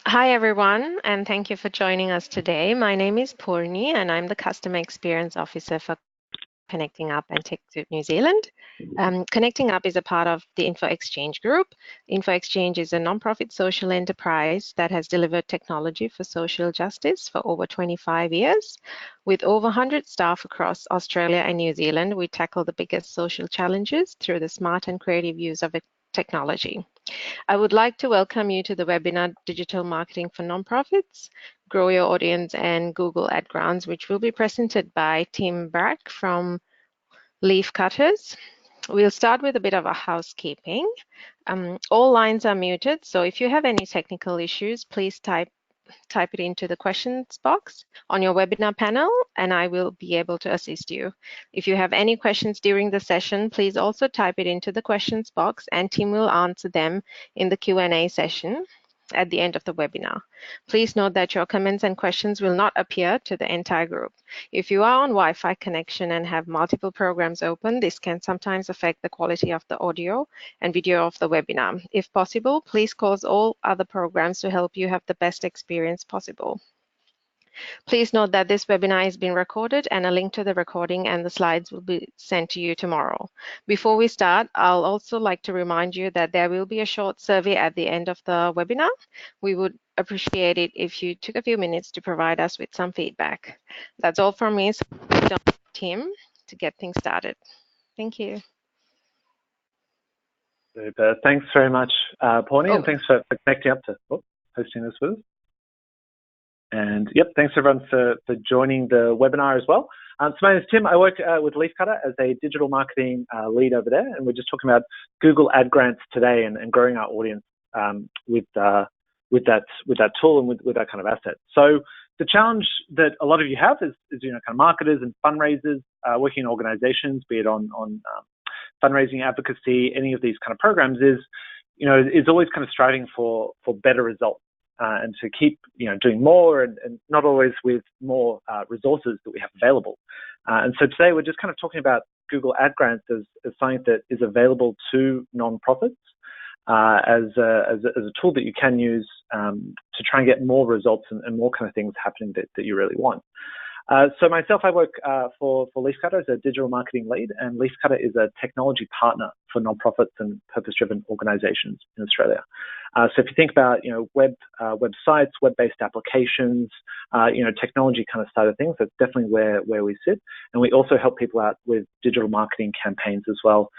Hi, everyone, and thank you for joining us today. My name is Purni, and I'm the Customer Experience Officer for Connecting Up and TechSoup New Zealand. Connecting Up is a part of the Info Exchange Group. Info Exchange is a nonprofit social enterprise that has delivered technology for social justice for over 25 years. With over 100 staff across Australia and New Zealand, we tackle the biggest social challenges through the smart and creative use of technology. I would like to welcome you to the webinar Digital Marketing for Nonprofits, Grow Your Audience and Google Ad Grounds, which will be presented by Tim Brack from Leaf Cutters. We'll start with a bit of a housekeeping. All lines are muted, so if you have any technical issues, please type it into the questions box on your webinar panel, and I will be able to assist you. If you have any questions during the session, please also type it into the questions box, and Tim will answer them in the Q&A session at the end of the webinar. Please note that your comments and questions will not appear to the entire group. If you are on Wi-Fi connection and have multiple programs open, this can sometimes affect the quality of the audio and video of the webinar. If possible, please close all other programs to help you have the best experience possible. Please note that this webinar is being recorded, and a link to the recording and the slides will be sent to you tomorrow. Before we start, I'll also like to remind you that there will be a short survey at the end of the webinar. We would appreciate it if you took a few minutes to provide us with some feedback. That's all from me. So Tim, to get things started. Thank you. Super. Thanks very much, Pawny, and thanks for connecting up to hosting this with us. And yep, thanks everyone for joining the webinar as well. So my name is Tim. I work with Leafcutter as a digital marketing lead over there, and we're just talking about Google Ad Grants today and growing our audience with that tool and with that kind of asset. So the challenge that a lot of you have is kind of marketers and fundraisers working in organizations, be it on fundraising, advocacy, any of these kind of programs, is always kind of striving for better results. And to keep, doing more and not always with more resources that we have available. And so today we're just kind of talking about Google Ad Grants as something that is available to nonprofits as a tool that you can use to try and get more results and more kind of things happening that you really want. So myself, I work for Leafcutter as a digital marketing lead, and Leafcutter is a technology partner for nonprofits and purpose-driven organizations in Australia. So if you think about, websites, web-based applications, technology kind of side of things, that's definitely where we sit. And we also help people out with digital marketing campaigns as well,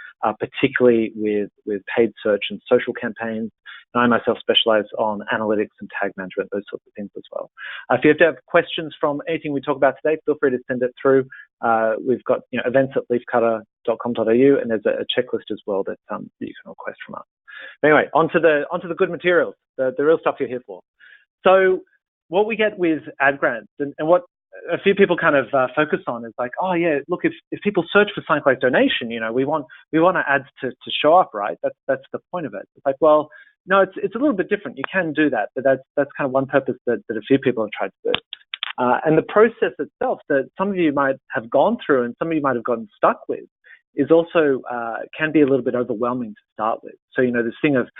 particularly with paid search and social campaigns. And I myself specialize on analytics and tag management, those sorts of things as well. If you have questions from anything we talk about today, feel free to send it through. We've got events@leafcutter.com.au, and there's a checklist as well that you can request from us. But anyway, onto the good materials, the real stuff you're here for. So what we get with ad grants and what a few people kind of focus on is like, oh yeah, look, if people search for something like donation, we want our ads to show up, right? That's the point of it. It's like, well, no, it's a little bit different. You can do that, but that's kind of one purpose that a few people have tried to do. And the process itself that some of you might have gone through and some of you might have gotten stuck with is also can be a little bit overwhelming to start with. So this thing of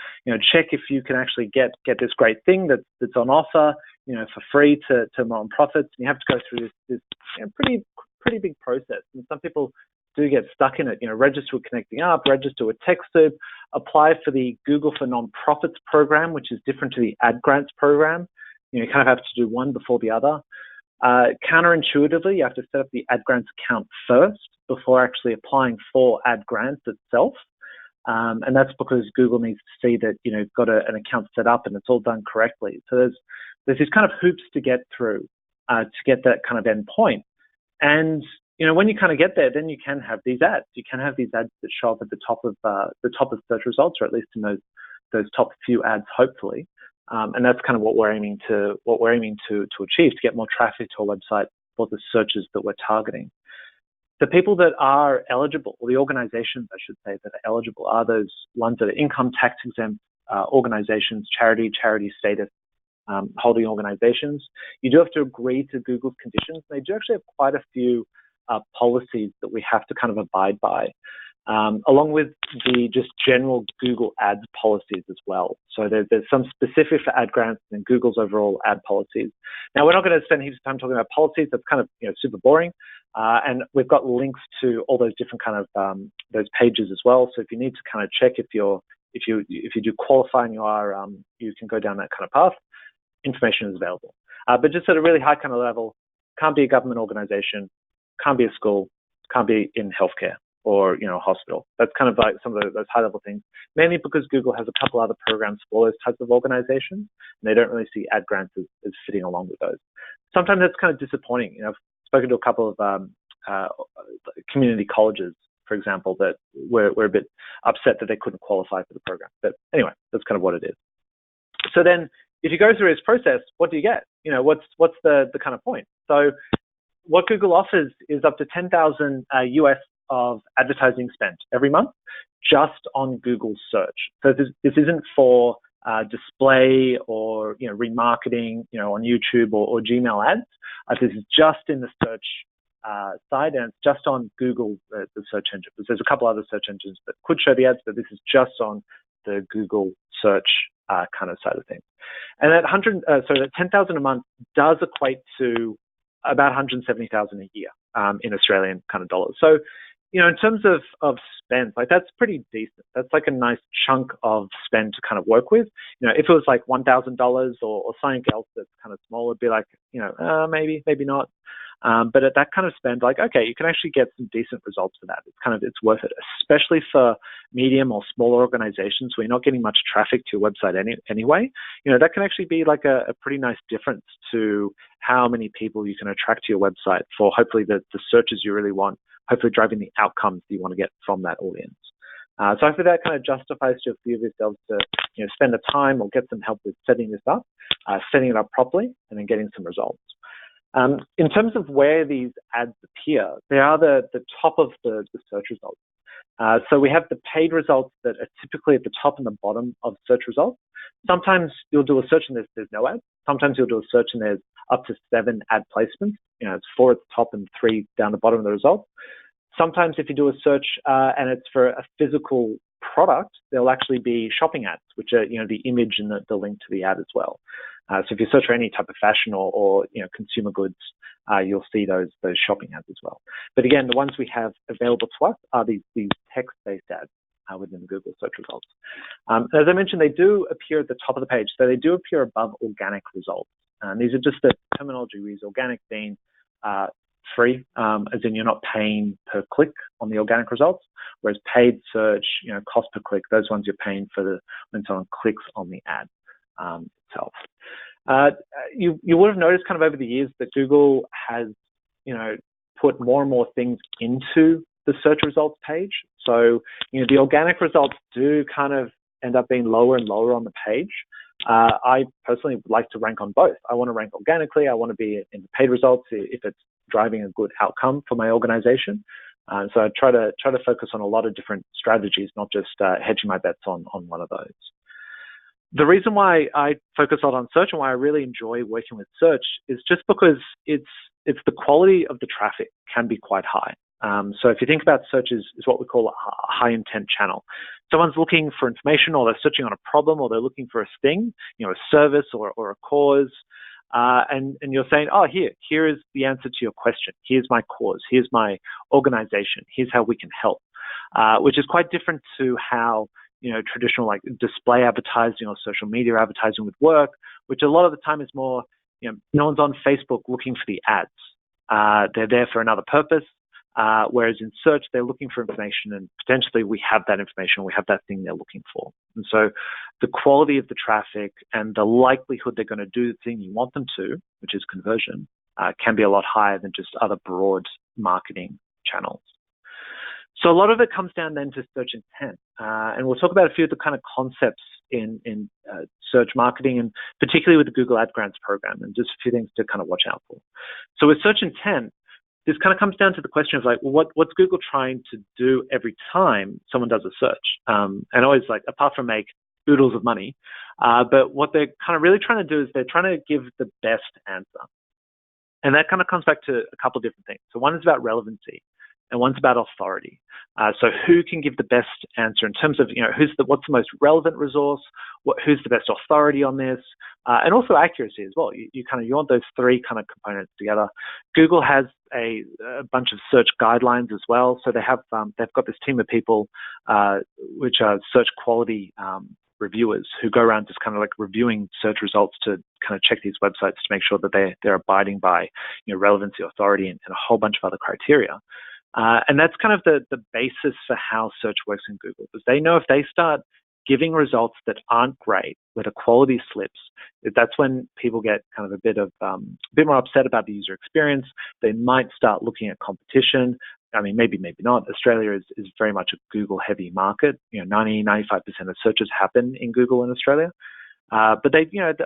check if you can actually get this great thing that's on offer for free to nonprofits, and you have to go through this pretty big process. And some people do get stuck in it. Register with Connecting Up, register with TechSoup, apply for the Google for Nonprofits program, which is different to the Ad Grants program. You kind of have to do one before the other. Counterintuitively, you have to set up the Ad Grants account first before actually applying for Ad Grants itself. And that's because Google needs to see that you've got an account set up and it's all done correctly. So there's these kind of hoops to get through to get that kind of end point. And when you kind of get there, then you can have these ads. You can have these ads that show up at the top of search results, or at least in those top few ads, hopefully. And that's kind of what we're aiming to achieve, to get more traffic to our website for the searches that we're targeting. The people that are eligible, or the organizations, I should say, that are eligible, are those ones that are income tax exempt organizations, charity status holding organizations. You do have to agree to Google's conditions. They do actually have quite a few policies that we have to kind of abide by. along with the just general Google Ads policies as well. So there's some specific for ad grants and Google's overall ad policies. Now, we're not going to spend heaps of time talking about policies. That's kind of super boring. And we've got links to all those different kind of those pages as well. So if you need to kind of check if you do qualify and you can go down that kind of path, information is available. But just at a really high kind of level, can't be a government organization, can't be a school, can't be in healthcare or a hospital. That's kind of like some of those high level things, mainly because Google has a couple other programs for those types of organizations, and they don't really see ad grants as fitting along with those. Sometimes that's kind of disappointing. I've spoken to a couple of community colleges, for example, that were a bit upset that they couldn't qualify for the program. But anyway, that's kind of what it is. So then if you go through this process, what do you get? What's the kind of point? So what Google offers is up to 10,000 US of advertising spent every month just on Google search. So this isn't for display or remarketing on YouTube or Gmail ads. This is just in the search side, and it's just on Google, the search engine. There's a couple other search engines that could show the ads, but this is just on the Google search kind of side of things. And that 10,000 a month does equate to about 170,000 a year in Australian kind of dollars. So, in terms of spend, like that's pretty decent. That's like a nice chunk of spend to kind of work with. If it was like $1,000 or something else that's kind of small, it'd be like, maybe not. But at that kind of spend, like, okay, you can actually get some decent results for that. It's worth it, especially for medium or smaller organizations where you're not getting much traffic to your website anyway. That can actually be like a pretty nice difference to how many people you can attract to your website for hopefully the searches you really want, hopefully driving the outcomes that you want to get from that audience. So hopefully that kind of justifies to a few of yourselves to spend the time or get some help with setting this up, setting it up properly, and then getting some results. In terms of where these ads appear, they are the top of the search results. So we have the paid results that are typically at the top and the bottom of search results. Sometimes you'll do a search and there's no ads. Sometimes you'll do a search and there's up to 7 ad placements. It's 4 at the top and 3 down the bottom of the results. Sometimes if you do a search and it's for a physical product, there'll actually be shopping ads, which are the image and the link to the ad as well. So if you search for any type of fashion or consumer goods, you'll see those shopping ads as well. But again, the ones we have available to us are these text-based ads within the Google search results. As I mentioned, they do appear at the top of the page, so they do appear above organic results. And these are just the terminology we use, organic being free, as in you're not paying per click on the organic results, whereas paid search, cost per click, those ones you're paying for when someone clicks on the ad itself. You would have noticed kind of over the years that Google has, put more and more things into the search results page. So, the organic results do kind of end up being lower and lower on the page. I personally would like to rank on both. I want to rank organically. I want to be in the paid results if it's driving a good outcome for my organization. So I try to focus on a lot of different strategies, not just hedging my bets on one of those. The reason why I focus a lot on search and why I really enjoy working with search is just because it's the quality of the traffic can be quite high. So if you think about search is what we call a high intent channel. Someone's looking for information, or they're searching on a problem, or they're looking for a thing, a service or a cause. And you're saying, oh, here is the answer to your question. Here's my cause. Here's my organization. Here's how we can help, which is quite different to how, traditional like display advertising or social media advertising would work, which a lot of the time is more, no one's on Facebook looking for the ads. They're there for another purpose. Whereas in search, they're looking for information, and potentially we have that information, we have that thing they're looking for. And so the quality of the traffic and the likelihood they're going to do the thing you want them to, which is conversion, can be a lot higher than just other broad marketing channels. So a lot of it comes down then to search intent. And we'll talk about a few of the kind of concepts in search marketing, and particularly with the Google Ad Grants program, and just a few things to kind of watch out for. So with search intent, this kind of comes down to the question of like, well, what's Google trying to do every time someone does a search? And always like, apart from make oodles of money, but what they're kind of really trying to do is they're trying to give the best answer. And that kind of comes back to a couple of different things. So one is about relevancy. and one's about authority. So who can give the best answer in terms of, what's the most relevant resource, who's the best authority on this, and also accuracy as well. You want those three kind of components together. Google has a bunch of search guidelines as well. So they've got this team of people, which are search quality reviewers who go around just kind of like reviewing search results to kind of check these websites to make sure that they're abiding by relevancy, authority, and a whole bunch of other criteria. And that's kind of the basis for how search works in Google, because they know if they start giving results that aren't great, where the quality slips, that's when people get kind of a bit more upset about the user experience. They might start looking at competition. I mean, maybe not. Australia is very much a Google-heavy market. 95% of searches happen in Google in Australia. But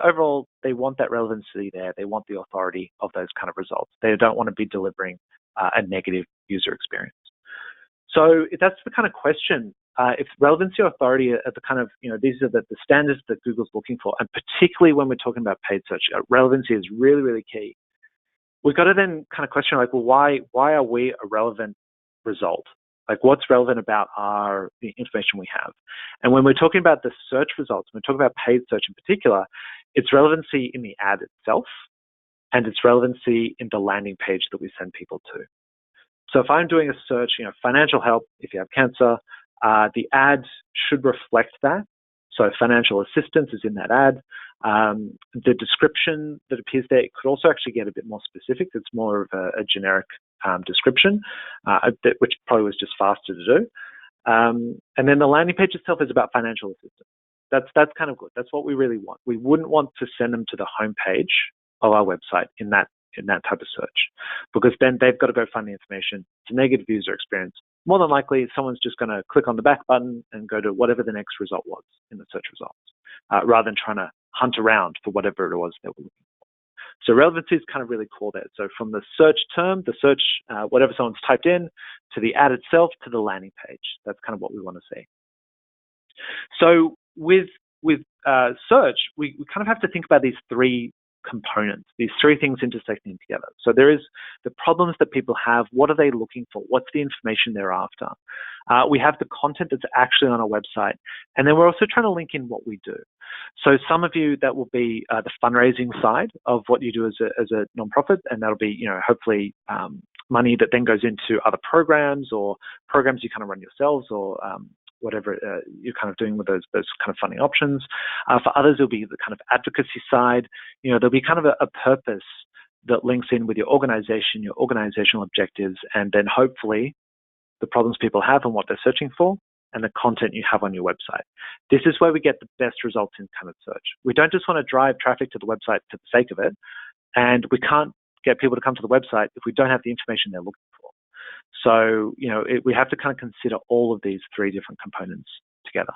overall, they want that relevancy there. They want the authority of those kind of results. They don't want to be delivering a negative user experience. So that's the kind of question. If relevancy or authority are the kind of, these are the standards that Google's looking for, and particularly when we're talking about paid search, relevancy is really, really key. We've got to then kind of question, why are we a relevant result? What's relevant about the information we have? And when we're talking about the search results, when we're talking about paid search in particular, it's relevancy in the ad itself, and it's relevancy in the landing page that we send people to. So if I'm doing a search, financial help if you have cancer, the ad should reflect that. So financial assistance is in that ad. The description that appears there, it could also actually get a bit more specific. It's more of a generic description, which probably was just faster to do. And then the landing page itself is about financial assistance. That's kind of good. That's what we really want. We wouldn't want to send them to the homepage of our website in that type of search, because then they've got to go find the information. It's a negative user experience. More than likely, someone's just going to click on the back button and go to whatever the next result was in the search results, rather than trying to hunt around for whatever it was they were looking for. So relevancy is kind of really core there. So from the search term, whatever someone's typed in, to the ad itself, to the landing page. That's kind of what we want to see. So with search, we kind of have to think about these three components, these three things intersecting together. So there is the problems that people have. What are they looking for? What's the information they're after? We have the content that's actually on our website. And then we're also trying to link in what we do. So some of you, that will be the fundraising side of what you do as a nonprofit. And that'll be, hopefully money that then goes into other programs, or programs you kind of run yourselves, or whatever you're kind of doing with those kind of funding options. For others, it'll be the kind of advocacy side. There'll be kind of a purpose that links in with your organization, your organizational objectives, and then hopefully the problems people have and what they're searching for, and the content you have on your website. This is where we get the best results in kind of search. We don't just want to drive traffic to the website for the sake of it, and we can't get people to come to the website if we don't have the information they're looking for. So, we have to kind of consider all of these three different components together.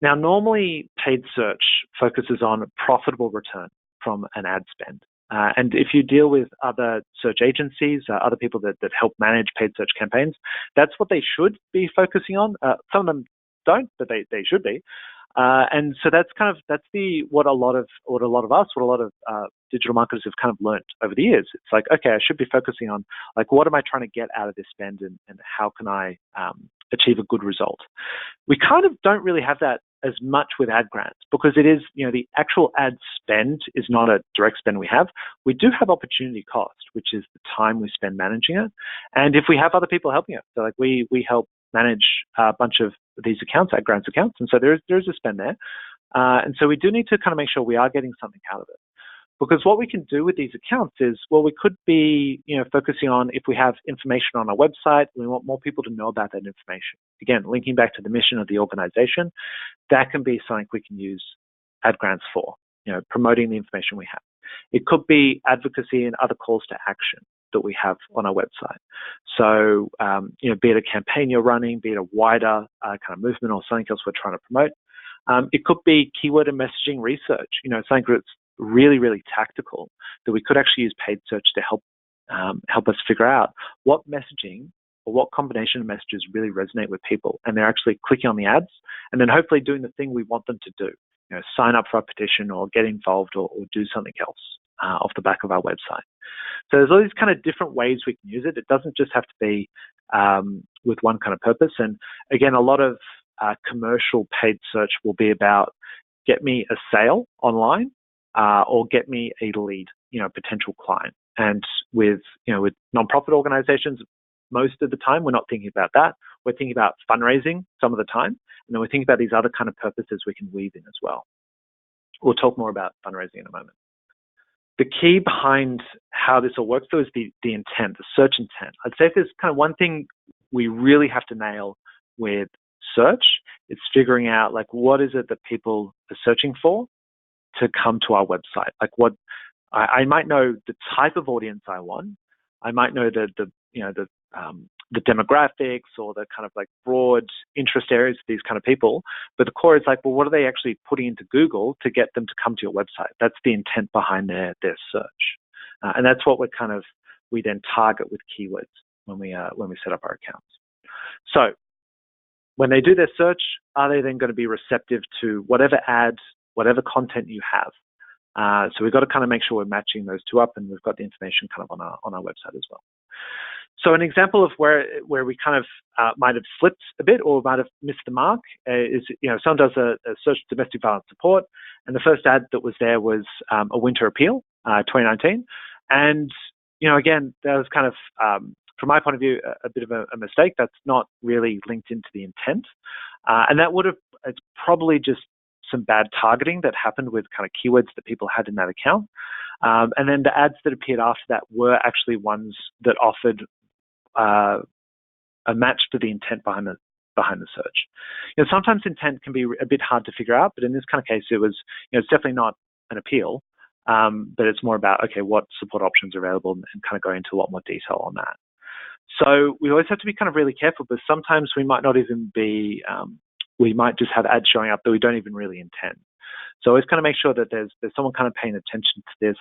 Now, normally paid search focuses on profitable return from an ad spend. And if you deal with other search agencies, other people that help manage paid search campaigns, that's what they should be focusing on. Some of them don't, but they should be. And so that's what a lot of digital marketers have kind of learned over the years. It's like, okay, I should be focusing on what am I trying to get out of this spend, and how can I achieve a good result? We kind of don't really have that as much with ad grants, because it is, the actual ad spend is not a direct spend we have. We do have opportunity cost, which is the time we spend managing it. And if we have other people helping us, so we help manage a bunch of these accounts, ad grants accounts, and so there is a spend there. And so we do need to kind of make sure we are getting something out of it. Because what we can do with these accounts is, we could be, focusing on, if we have information on our website, we want more people to know about that information. Again, linking back to the mission of the organization, that can be something we can use ad grants for, promoting the information we have. It could be advocacy and other calls to action that we have on our website. So, be it a campaign you're running, be it a wider kind of movement or something else we're trying to promote. It could be keyword and messaging research, something that's really, really tactical, that we could actually use paid search to help us figure out what messaging or what combination of messages really resonate with people, and they're actually clicking on the ads, and then hopefully doing the thing we want them to do, sign up for a petition or get involved or do something else. off the back of our website. So there's all these kind of different ways we can use it. It doesn't just have to be with one kind of purpose. And again, a lot of commercial paid search will be about get me a sale online or get me a lead, potential client. And with nonprofit organizations, most of the time we're not thinking about that. We're thinking about fundraising some of the time, and then we're thinking about these other kind of purposes we can weave in as well. We'll talk more about fundraising in a moment. The key behind how this all works, though, is the intent, the search intent. I'd say if there's kind of one thing we really have to nail with search, it's figuring out like what is it that people are searching for to come to our website. Like what I might know the type of audience I want. I might know the demographics or the kind of like broad interest areas of these kind of people. But the core is like, well, what are they actually putting into Google to get them to come to your website? That's the intent behind their search. And that's what we then target with keywords when we set up our accounts. So when they do their search, are they then going to be receptive to whatever ads, whatever content you have? So we've got to kind of make sure we're matching those two up, and we've got the information kind of on our website as well. So an example of where we kind of might have slipped a bit or might have missed the mark is, someone does a search for domestic violence support, and the first ad that was there was a winter appeal, 2019. And, again, that was kind of, from my point of view, a bit of a mistake. That's not really linked into the intent. And that it's probably just some bad targeting that happened with kind of keywords that people had in that account. And then the ads that appeared after that were actually ones that offered a match to the intent behind the search. Sometimes intent can be a bit hard to figure out, but in this kind of case, it was, it's definitely not an appeal, but it's more about, okay, what support options are available, and kind of go into a lot more detail on that. So we always have to be kind of really careful, because sometimes we might not even be, we might just have ads showing up that we don't even really intend. So always kind of make sure that there's someone kind of paying attention to this,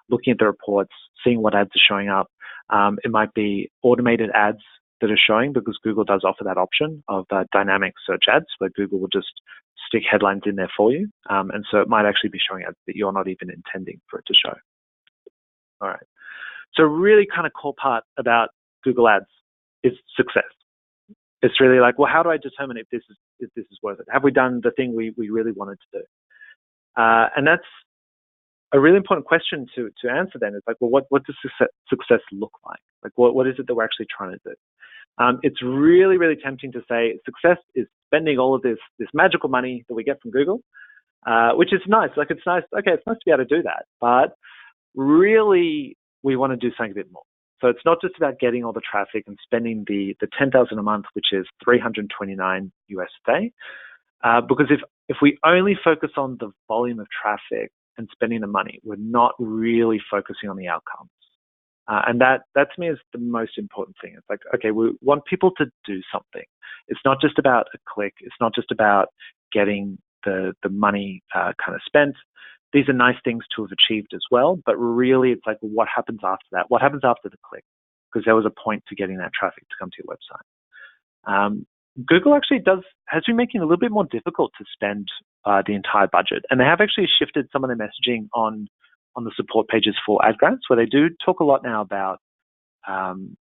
looking at the reports, seeing what ads are showing up. It might be automated ads that are showing, because Google does offer that option of dynamic search ads, where Google will just stick headlines in there for you. And so it might actually be showing ads that you're not even intending for it to show. All right. So really kind of core part about Google Ads is success. It's really like, well, how do I determine if this is worth it? Have we done the thing we really wanted to do? And that's a really important question to answer then. It's like, well, what does success look like? Like, what is it that we're actually trying to do? It's really, really tempting to say success is spending all of this magical money that we get from Google, which is nice. Like, it's nice. Okay, it's nice to be able to do that. But really, we want to do something a bit more. So it's not just about getting all the traffic and spending the $10,000 a month, which is $329 US a day. Because if we only focus on the volume of traffic and spending the money, we're not really focusing on the outcomes. And that to me is the most important thing. It's like, okay, we want people to do something. It's not just about a click. It's not just about getting the money kind of spent. These are nice things to have achieved as well, but really it's like, what happens after that? What happens after the click? Because there was a point to getting that traffic to come to your website. Google actually has been making it a little bit more difficult to spend the entire budget, and they have actually shifted some of their messaging on the support pages for ad grants, where they do talk a lot now about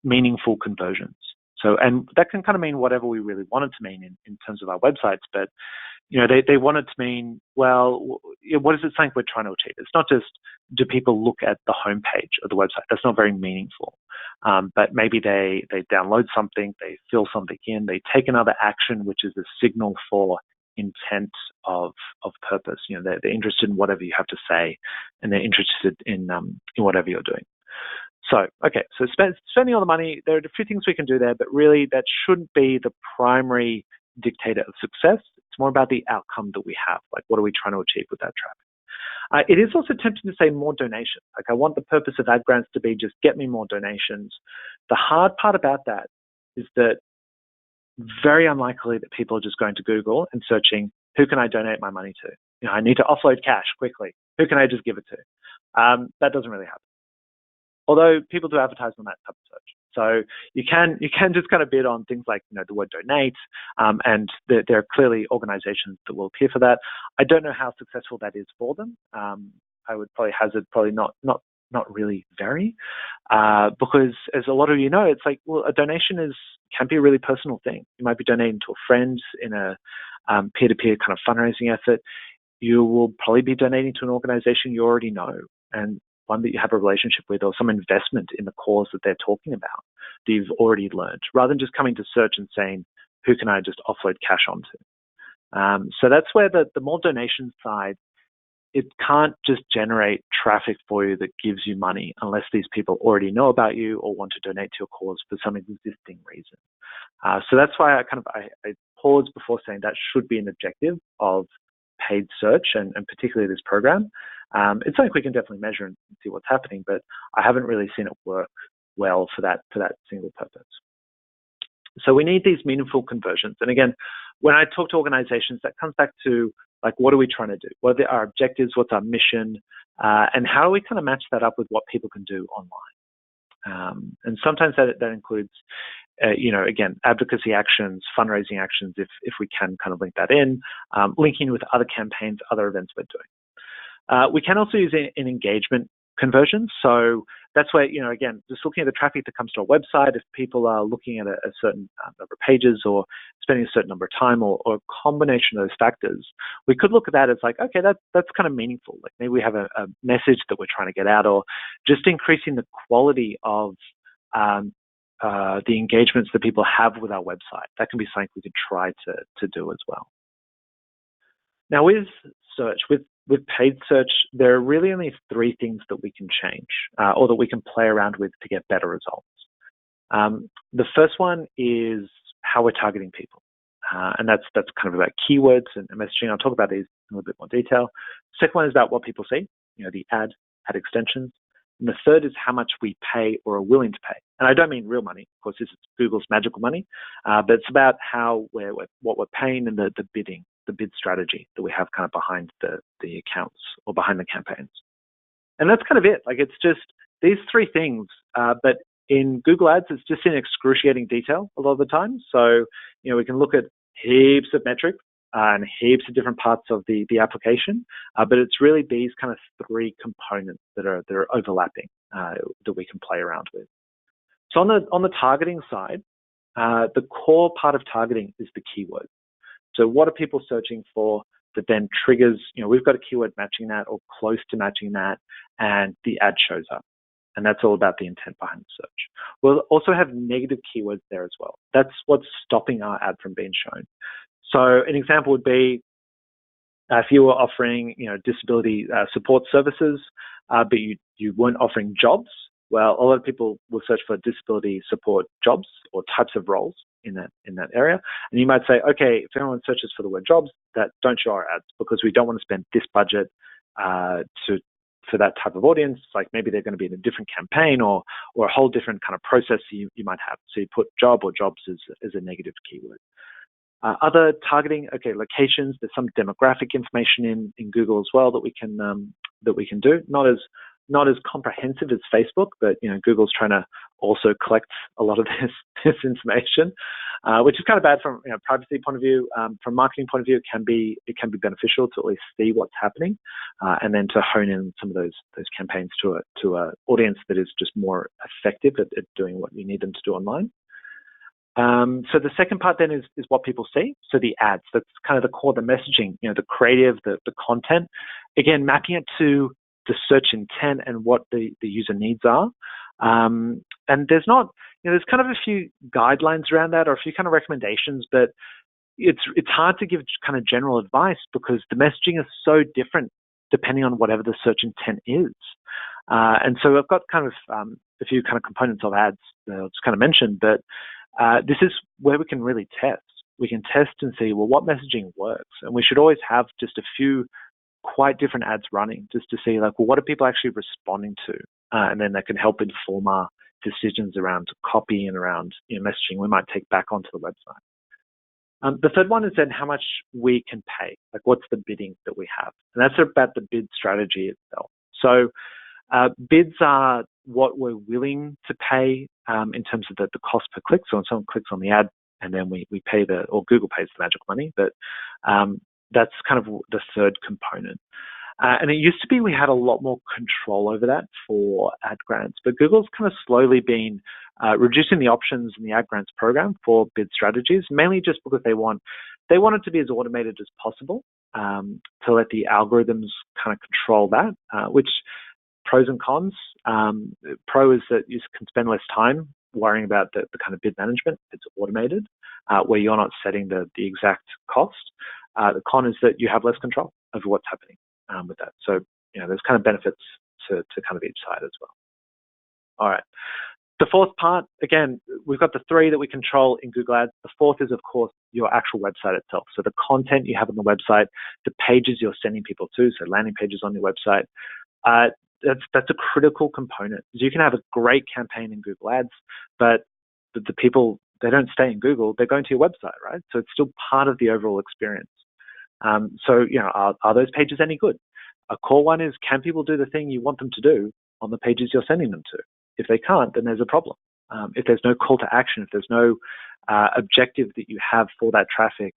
meaningful conversions. So, and that can kind of mean whatever we really want it to mean in terms of our websites, but they want it to mean, well, what is it saying we're trying to achieve? It's not just, do people look at the homepage of the website? That's not very meaningful. But maybe they download something, they fill something in, they take another action, which is a signal for intent of purpose. They're interested in whatever you have to say, and they're interested in whatever you're doing. So, okay, so spending all the money, there are a few things we can do there, but really that shouldn't be the primary dictator of success. It's more about the outcome that we have. Like, what are we trying to achieve with that traffic? It is also tempting to say more donations. Like, I want the purpose of ad grants to be just get me more donations. The hard part about that is that very unlikely that people are just going to Google and searching, who can I donate my money to? I need to offload cash quickly. Who can I just give it to? That doesn't really happen. Although people do advertise on that type of search. So you can just kind of bid on things like, the word donate, and there are clearly organizations that will appear for that. I don't know how successful that is for them. I would probably hazard probably not really very, because as a lot of you know, it's like, well, a donation can be a really personal thing. You might be donating to a friend in a peer-to-peer kind of fundraising effort. You will probably be donating to an organization you already know and one that you have a relationship with, or some investment in the cause that they're talking about that you've already learned, rather than just coming to Search and saying, who can I just offload cash onto? So that's where the more donation side, it can't just generate traffic for you that gives you money unless these people already know about you or want to donate to your cause for some existing reason. So that's why I paused before saying that should be an objective of paid search and particularly this program. It's something we can definitely measure and see what's happening, but I haven't really seen it work well for that single purpose. So we need these meaningful conversions. And again, when I talk to organizations, that comes back to like, what are we trying to do? What are our objectives? What's our mission? And how do we kind of match that up with what people can do online? And sometimes that includes, again, advocacy actions, fundraising actions, if we can kind of link that in, linking with other campaigns, other events we're doing. We can also use an engagement conversion. So that's where, again, just looking at the traffic that comes to our website, if people are looking at a certain number of pages or spending a certain number of time or a combination of those factors, we could look at that as like, okay, that's kind of meaningful. Like maybe we have a message that we're trying to get out, or just increasing the quality of the engagements that people have with our website. That can be something we could try to do as well. Now with search, with paid search, there are really only 3 things that we can change or that we can play around with to get better results. The first one is how we're targeting people. And that's kind of about keywords and messaging. I'll talk about these in a little bit more detail. The second one is about what people see, the ad extensions. And the third is how much we pay or are willing to pay. And I don't mean real money. Of course, this is Google's magical money, but it's about what we're paying and the bid strategy that we have kind of behind the accounts or behind the campaigns. And that's kind of it. Like, it's just these 3 things, but in Google Ads, it's just in excruciating detail a lot of the time. So, we can look at heaps of metrics and heaps of different parts of the application, but it's really these kind of 3 components that are overlapping that we can play around with. So on the targeting side, the core part of targeting is the keyword. So what are people searching for that then triggers, we've got a keyword matching that or close to matching that, and the ad shows up. And that's all about the intent behind the search. We'll also have negative keywords there as well. That's what's stopping our ad from being shown. So an example would be if you were offering, disability support services, but you weren't offering jobs. Well, a lot of people will search for disability support jobs or types of roles in that area. And you might say, okay, if anyone searches for the word jobs, that don't show our ads because we don't want to spend this budget for that type of audience. Like maybe they're going to be in a different campaign or a whole different kind of process you might have. So you put job or jobs as a negative keyword. Other targeting, locations. There's some demographic information in Google as well that we can do. Not as comprehensive as Facebook, but Google's trying to also collect a lot of this information, which is kind of bad from privacy point of view. From marketing point of view, it can be beneficial to at least see what's happening, and then to hone in some of those campaigns to a audience that is just more effective at doing what you need them to do online. So the second part then is what people see. So the ads, that's kind of the core, the messaging, the creative, the content. Again, mapping it to the search intent and what the user needs are. And there's kind of a few guidelines around that, or a few kind of recommendations, but it's hard to give kind of general advice because the messaging is so different depending on whatever the search intent is. And so I've got kind of a few kind of components of ads that I'll just kind of mention, but this is where we can really test. We can test and see, well, what messaging works? And we should always have just a few quite different ads running just to see, like, well, what are people actually responding to? And then that can help inform our decisions around copy and around messaging we might take back onto the website. The third one is then how much we can pay. Like, what's the bidding that we have? And that's about the bid strategy itself. So bids are what we're willing to pay in terms of the cost per click. So when someone clicks on the ad and then we pay or Google pays the magic money, but that's kind of the third component. And it used to be we had a lot more control over that for ad grants, but Google's kind of slowly been reducing the options in the ad grants program for bid strategies, mainly just because they want it to be as automated as possible, to let the algorithms kind of control that, which pros and cons. Pro is that you can spend less time worrying about the kind of bid management. It's automated, where you're not setting the exact cost. The con is that you have less control over what's happening with that. So, there's kind of benefits to kind of each side as well. All right. The fourth part, again, we've got the three that we control in Google Ads. The fourth is, of course, your actual website itself. So the content you have on the website, the pages you're sending people to, so landing pages on your website, that's a critical component. You can have a great campaign in Google Ads, but the people, they don't stay in Google, they're going to your website, right? So it's still part of the overall experience. So, are those pages any good? A core one is, can people do the thing you want them to do on the pages you're sending them to? If they can't, then there's a problem. If there's no call to action, if there's no objective that you have for that traffic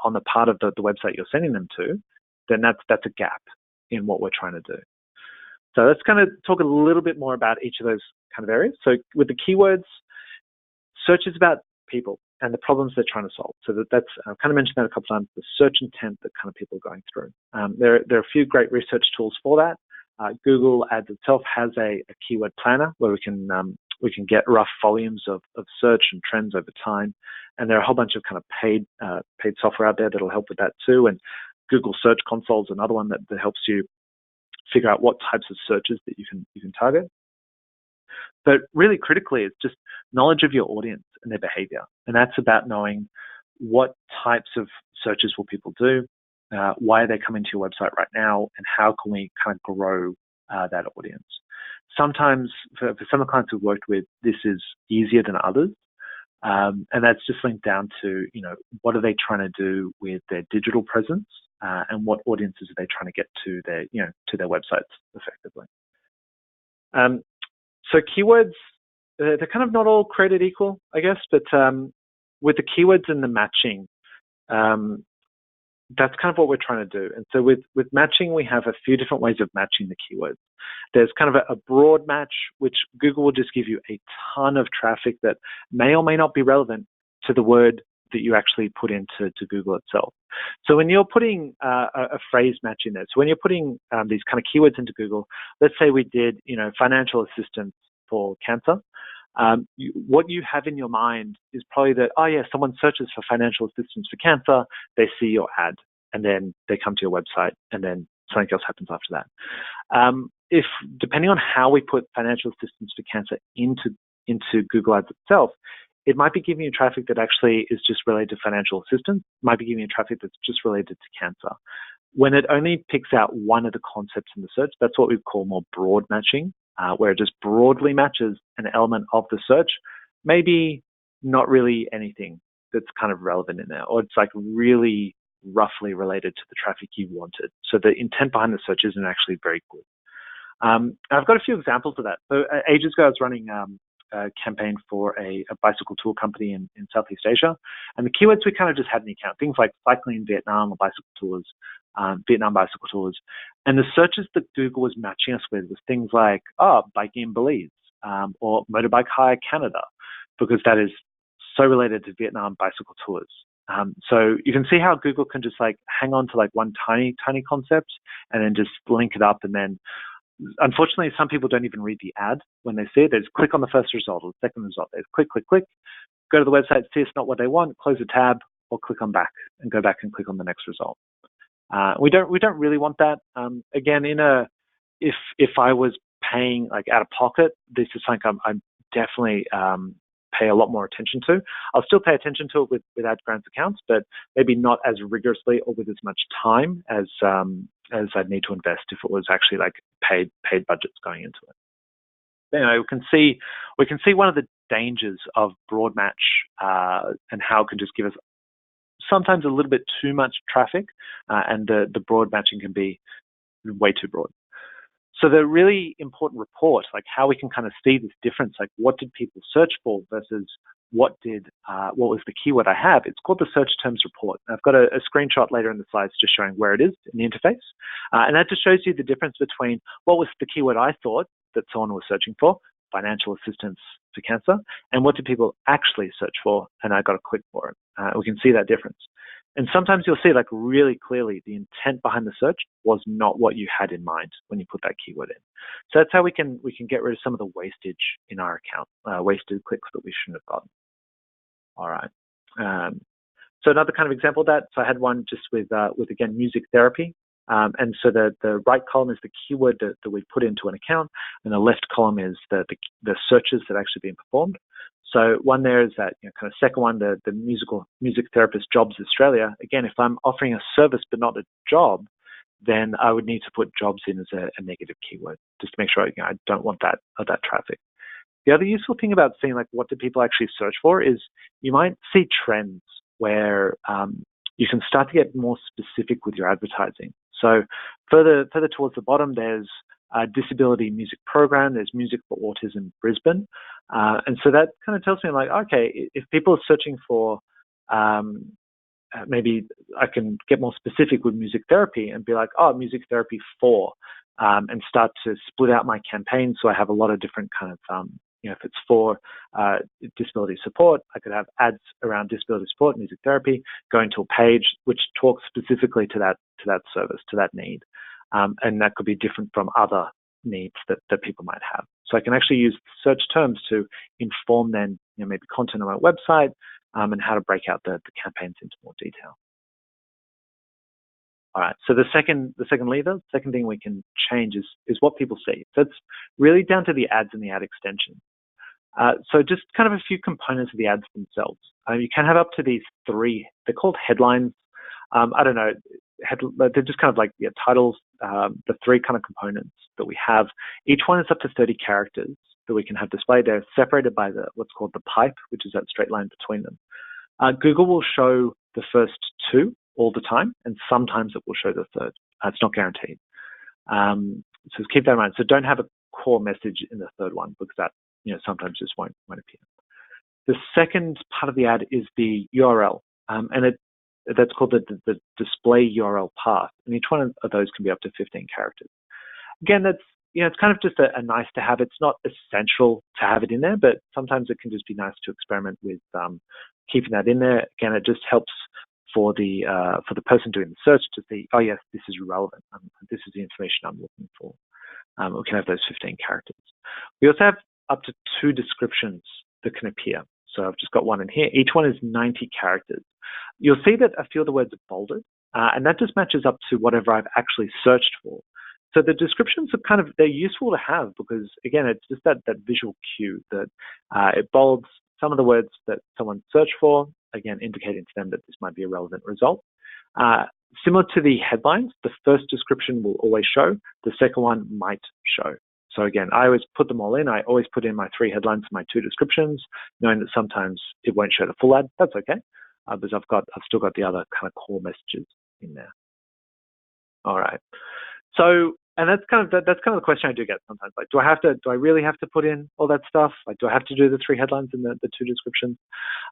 on the part of the website you're sending them to, then that's a gap in what we're trying to do. So let's kind of talk a little bit more about each of those kind of areas. So with the keywords, search is about people and the problems they're trying to solve. So that's I've kind of mentioned that a couple of times, the search intent that kind of people are going through. There are a few great research tools for that. Google Ads itself has a keyword planner where we can get rough volumes of search and trends over time, and there are a whole bunch of kind of paid software out there that'll help with that too. And Google Search Console is another one that helps you figure out what types of searches that you can target. But really critically, it's just knowledge of your audience and their behavior, and that's about knowing what types of searches will people do. Why are they coming to your website right now, and how can we kind of grow that audience? Sometimes, for some of the clients we've worked with, this is easier than others, and that's just linked down to, what are they trying to do with their digital presence, and what audiences are they trying to get to their websites effectively. So keywords, they're kind of not all created equal, I guess, but with the keywords and the matching, that's kind of what we're trying to do. And so with matching, we have a few different ways of matching the keywords. There's kind of a broad match, which Google will just give you a ton of traffic that may or may not be relevant to the word that you actually put into Google itself. So when you're putting a phrase match in there, so when you're putting these kind of keywords into Google, let's say we did, financial assistance for cancer. What you have in your mind is probably that, someone searches for financial assistance for cancer, they see your ad, and then they come to your website, and then something else happens after that. If depending on how we put financial assistance for cancer into Google Ads itself, it might be giving you traffic that actually is just related to financial assistance, might be giving you traffic that's just related to cancer. When it only picks out one of the concepts in the search, that's what we call more broad matching, where it just broadly matches an element of the search, maybe not really anything that's kind of relevant in there, or it's like really roughly related to the traffic you wanted. So the intent behind the search isn't actually very good. I've got a few examples of that. So ages ago, I was running a campaign for a bicycle tour company in Southeast Asia, and the keywords we kind of just had in the account, things like cycling in Vietnam or bicycle tours, Vietnam bicycle tours. And the searches that Google was matching us with was things like, biking in Belize, or motorbike hire Canada, because that is so related to Vietnam bicycle tours. So you can see how Google can just like hang on to like one tiny concept and then just link it up. And then unfortunately, some people don't even read the ad when they see it. They just click on the first result or the second result. They click, go to the website, see it's not what they want, close the tab, or click on back and go back and click on the next result. We don't really want that. Again, if I was paying like out of pocket, this is something I'm definitely pay a lot more attention to. I'll still pay attention to it with ad grants accounts, but maybe not as rigorously or with as much time as I'd need to invest if it was actually like paid budgets going into it. We can see one of the dangers of broad match and how it can just give us sometimes a little bit too much traffic, and the broad matching can be way too broad. So the really important report, like how we can kind of see this difference, like what did people search for versus what was the keyword I have, it's called the search terms report. I've got a screenshot later in the slides just showing where it is in the interface. And that just shows you the difference between what was the keyword I thought that someone was searching for, financial assistance for cancer, and what did people actually search for, and I got a click for it. We can see that difference. And sometimes you'll see like really clearly the intent behind the search was not what you had in mind when you put that keyword in. So that's how we can get rid of some of the wastage in our account, wasted clicks that we shouldn't have gotten. All right. So another kind of example of that, so I had one just with again, music therapy. And so the right column is the keyword that we put into an account, and the left column is the searches that are actually being performed. So one there is that kind of second one, the music therapist jobs Australia. Again, if I'm offering a service but not a job, then I would need to put jobs in as a negative keyword just to make sure I don't want that traffic. The other useful thing about seeing like what do people actually search for is you might see trends where you can start to get more specific with your advertising. So further towards the bottom, there's a disability music program. There's music for autism Brisbane. And so that kind of tells me like, okay, if people are searching for, maybe I can get more specific with music therapy and be like, oh, music therapy for, and start to split out my campaign. So I have a lot of different kind of, if it's for disability support, I could have ads around disability support, music therapy, going to a page which talks specifically to that service, to that need. And that could be different from other needs that people might have. So I can actually use search terms to inform then maybe content on my website and how to break out the campaigns into more detail. All right, so the second thing we can change is what people see. So it's really down to the ads and the ad extension. So just kind of a few components of the ads themselves. You can have up to these three, they're called headlines. I don't know, they're just kind of like titles, the three kind of components that we have. Each one is up to 30 characters that we can have displayed. They're separated by what's called the pipe, which is that straight line between them. Google will show the first two all the time, and sometimes it will show the third. It's not guaranteed. So keep that in mind. So don't have a core message in the third one because that sometimes just won't appear. The second part of the ad is the URL, and that's called the display URL path, and each one of those can be up to 15 characters. Again, that's it's kind of just a nice to have. It's not essential to have it in there, but sometimes it can just be nice to experiment with keeping that in there. Again, it just helps for the person doing the search to see, oh yes, this is relevant. This is the information I'm looking for. We can have those 15 characters. We also have up to 2 descriptions that can appear. So I've just got one in here. Each one is 90 characters. You'll see that a few of the words are bolded, and that just matches up to whatever I've actually searched for. So the descriptions are they're useful to have because, again, it's just that visual cue that it bolds some of the words that someone searched for, again, indicating to them that this might be a relevant result. Similar to the headlines, the first description will always show, the second one might show. So again, I always put them all in. I always put in my 3 headlines, my 2 descriptions, knowing that sometimes it won't show the full ad. That's okay, because I've still got the other kind of core messages in there. All right. So, and that's kind of the question I do get sometimes. Like, do I really have to put in all that stuff? Like, do I have to do the 3 headlines and the 2 descriptions?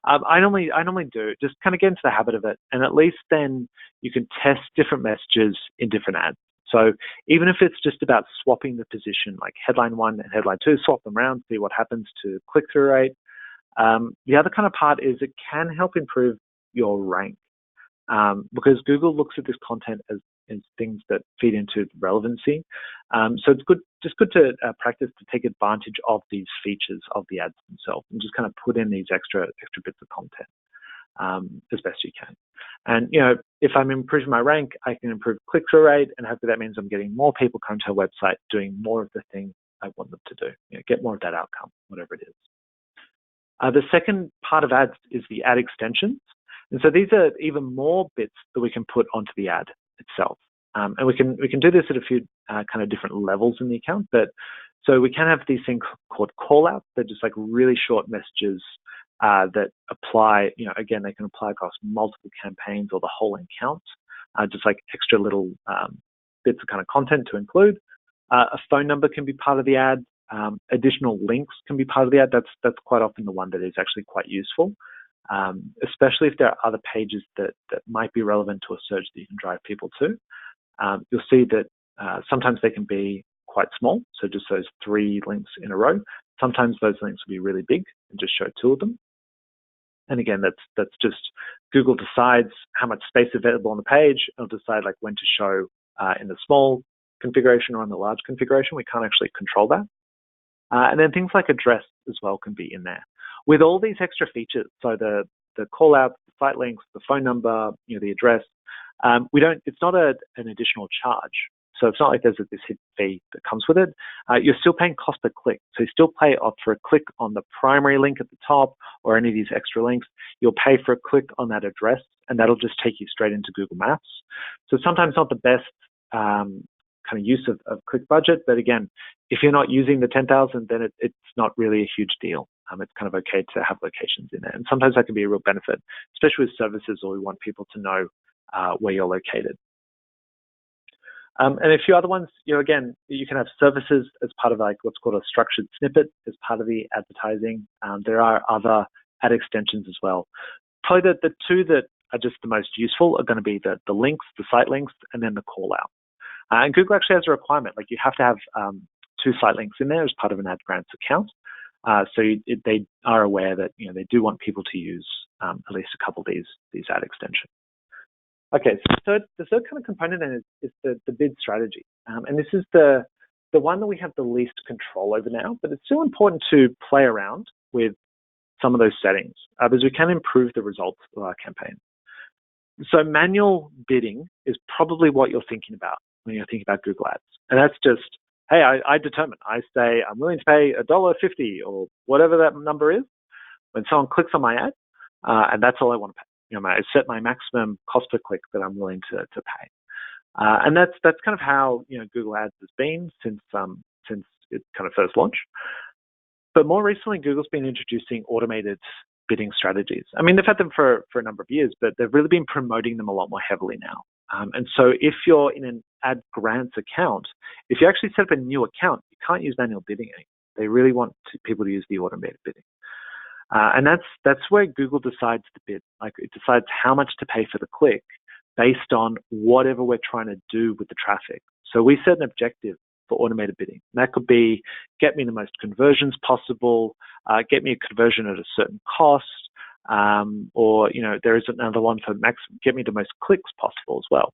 I normally do. Just kind of get into the habit of it, and at least then you can test different messages in different ads. So even if it's just about swapping the position, like headline 1 and headline 2, swap them around, see what happens to click-through rate. The other kind of part is it can help improve your rank because Google looks at this content as things that feed into relevancy. So it's good to practice to take advantage of these features of the ads themselves and just kind of put in these extra bits of content as best you can. And if I'm improving my rank, I can improve click-through rate, and hopefully that means I'm getting more people coming to a website doing more of the thing I want them to do. Get more of that outcome, whatever it is. The second part of ads is the ad extensions. And so these are even more bits that we can put onto the ad itself. And we can do this at a few kind of different levels in the account. But so we can have these things called callouts. They're just like really short messages that apply, again, they can apply across multiple campaigns or the whole account, just like extra little bits of kind of content to include. A phone number can be part of the ad. additional links can be part of the ad. That's quite often the one that is actually quite useful, especially if there are other pages that might be relevant to a search that you can drive people to. You'll see that sometimes they can be quite small, so just those 3 links in a row. Sometimes those links will be really big and just show 2 of them. And again, that's just Google decides how much space is available on the page. It'll decide like when to show in the small configuration or in the large configuration. We can't actually control that. And then things like address as well can be in there. With all these extra features, so the callouts, the site links, the phone number, the address, it's not an additional charge. So it's not like there's this hidden fee that comes with it. You're still paying cost per click. So you still pay for a click on the primary link at the top or any of these extra links. You'll pay for a click on that address, and that'll just take you straight into Google Maps. So sometimes not the best kind of use of click budget, but again, if you're not using the 10,000, then it's not really a huge deal. It's kind of okay to have locations in there. And sometimes that can be a real benefit, especially with services or we want people to know where you're located. And a few other ones, again, you can have services as part of like what's called a structured snippet as part of the advertising. There are other ad extensions as well. Probably the 2 that are just the most useful are going to be the links, the site links, and then the call out. And Google actually has a requirement, like you have to have 2 site links in there as part of an ad grants account. So they are aware that they do want people to use at least a couple of these ad extensions. Okay, so the third kind of component then is the bid strategy, and this is the one that we have the least control over now. But it's still important to play around with some of those settings because we can improve the results of our campaign. So manual bidding is probably what you're thinking about when you're thinking about Google Ads, and that's just, hey, I determine. I say I'm willing to pay $1.50 or whatever that number is when someone clicks on my ad, and that's all I want to pay. I set my maximum cost per click that I'm willing to pay, and that's kind of how Google Ads has been since it kind of first launched. But more recently, Google's been introducing automated bidding strategies. I mean, they've had them for a number of years, but they've really been promoting them a lot more heavily now. And so if you're in an ad grants account, if you actually set up a new account, you can't use manual bidding anymore. They really want people to use the automated bidding. And that's where Google decides the bid. Like it decides how much to pay for the click based on whatever we're trying to do with the traffic. So we set an objective for automated bidding. And that could be get me the most conversions possible, get me a conversion at a certain cost, or there is another one for get me the most clicks possible as well.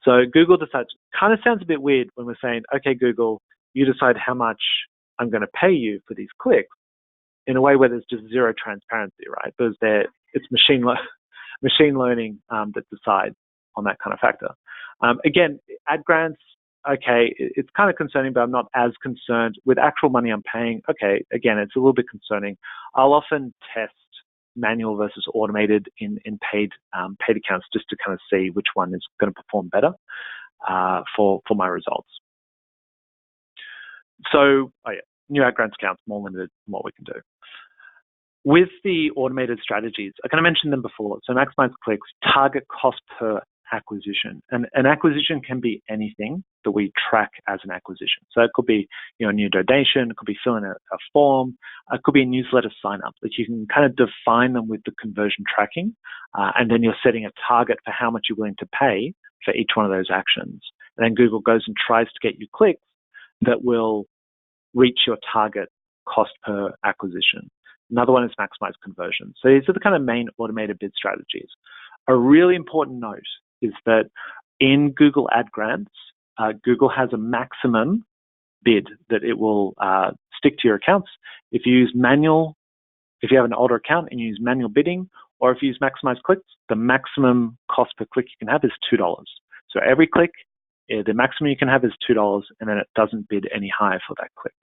So Google decides. Kind of sounds a bit weird when we're saying, okay, Google, you decide how much I'm going to pay you for these clicks, in a way where there's just zero transparency, right? Because it's machine learning that decides on that kind of factor. Again, ad grants, okay, it's kind of concerning, but I'm not as concerned. With actual money I'm paying, okay, again, it's a little bit concerning. I'll often test manual versus automated in paid accounts just to kind of see which one is going to perform better for my results. So, new ad grants accounts, more limited in what we can do. With the automated strategies, I kind of mentioned them before. So maximize clicks, target cost per acquisition. And an acquisition can be anything that we track as an acquisition. So it could be a new donation, it could be filling a form, it could be a newsletter sign up. That you can kind of define them with the conversion tracking, and then you're setting a target for how much you're willing to pay for each one of those actions. And then Google goes and tries to get you clicks that will reach your target cost per acquisition. Another one is maximize conversion. So these are the kind of main automated bid strategies. A really important note is that in Google Ad Grants, Google has a maximum bid that it will stick to your accounts. If you use manual, if you have an older account and you use manual bidding, or if you use maximize clicks, the maximum cost per click you can have is $2. So every click, the maximum you can have is $2, and then it doesn't bid any higher for that click.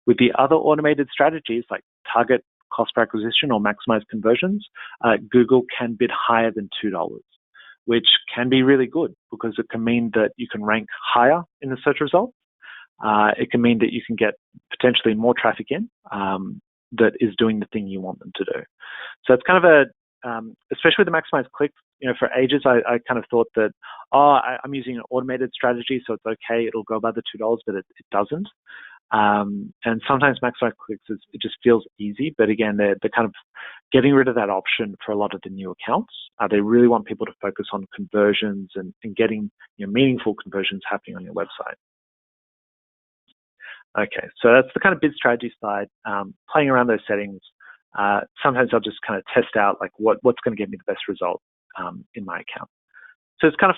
With the other automated strategies like target cost per acquisition or maximize conversions, Google can bid higher than $2, which can be really good because it can mean that you can rank higher in the search results. It can mean that you can get potentially more traffic in that is doing the thing you want them to do. So it's kind of especially with the maximize clicks, for ages I kind of thought that, I'm using an automated strategy, so it's okay, it'll go above the $2, but it doesn't. And sometimes maximize clicks, it just feels easy, but again, they're kind of getting rid of that option for a lot of the new accounts. They really want people to focus on conversions and getting meaningful conversions happening on your website. Okay, so that's the kind of bid strategy side, playing around those settings. Sometimes I'll just kind of test out like what's going to get me the best result in my account. So it's kind of